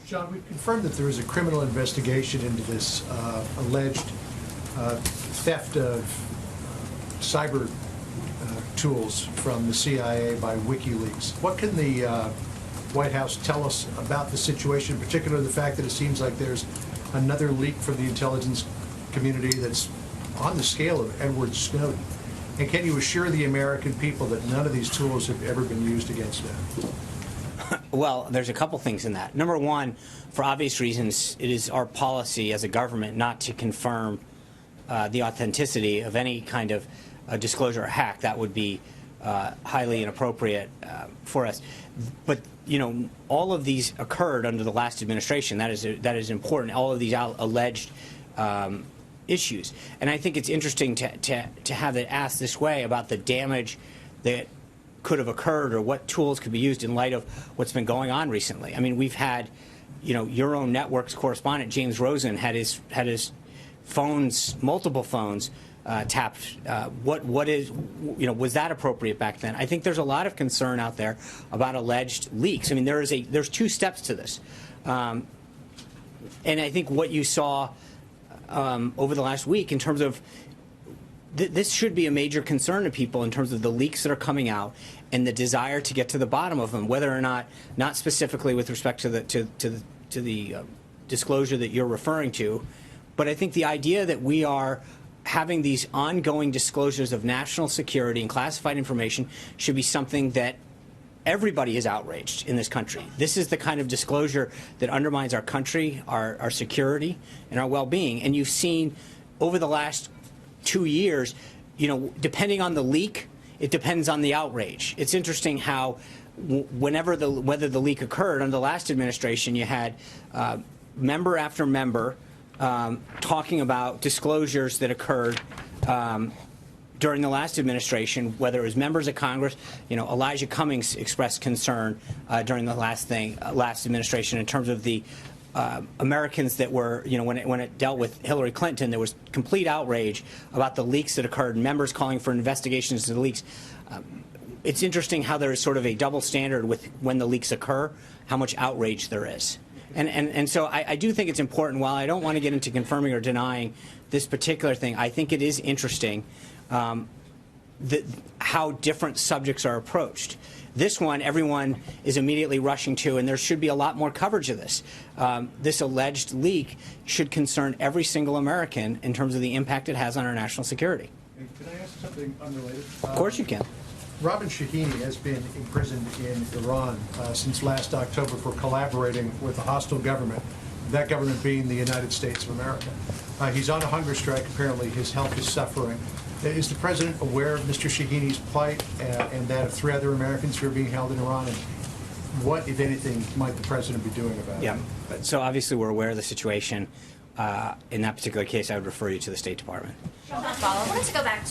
John, we've confirmed that there is a criminal investigation into this alleged theft of cyber tools from the CIA by Wikileaks. What can the White House tell us about the situation, particularly the fact that it seems like there's another leak from the intelligence community that's on the scale of Edward Snowden? And can you assure the American people that none of these tools have ever been used against them? Well, there's a couple things in that. Number one, for obvious reasons, it is our policy as a government not to confirm the authenticity of any kind of disclosure or hack. That would be highly inappropriate for us. But, you know, all of these occurred under the last administration. That is important. All of these alleged issues. And I think it's interesting to have it asked this way about the damage that could have occurred or what tools could be used in light of what's been going on recently. I mean, we've had, you know, your own network's correspondent, James Rosen, had his phones, multiple phones, tapped. What is, you know, was that appropriate back then? I think there's a lot of concern out there about alleged leaks. I mean, there's two steps to this. And I think what you saw over the last week in terms of this should be a major concern to people in terms of the leaks that are coming out and the desire to get to the bottom of them, whether or not specifically with respect to the disclosure that you're referring to, but I think the idea that we are having these ongoing disclosures of national security and classified information should be something that everybody is outraged in this country. This is the kind of disclosure that undermines our country, our security, and our well-being. And you've seen over the last 2 years, you know, depending on the leak, it depends on the outrage. It's interesting how whether the leak occurred under the last administration, you had member after member talking about disclosures that occurred during the last administration, whether it was members of Congress. You know, Elijah Cummings expressed concern during the last administration in terms of the Americans that were, you know, when it dealt with Hillary Clinton, there was complete outrage about the leaks that occurred, members calling for investigations into the leaks. It's interesting how there is sort of a double standard with when the leaks occur, how much outrage there is. And so I do think it's important. While I don't want to get into confirming or denying this particular thing, I think it is interesting how different subjects are approached. This one, everyone is immediately rushing to, and there should be a lot more coverage of this. This alleged leak should concern every single American in terms of the impact it has on our national security. And can I ask something unrelated? Of course you can. Robin Shahini has been imprisoned in Iran since last October for collaborating with a hostile government, that government being the United States of America. He's on a hunger strike. Apparently his health is suffering. Is the President aware of Mr. Shahini's plight and that of 3 other Americans who are being held in Iran? And what, if anything, might the President be doing about it? Yeah. So obviously we're aware of the situation. In that particular case, I would refer you to the State Department. I wanted to go back to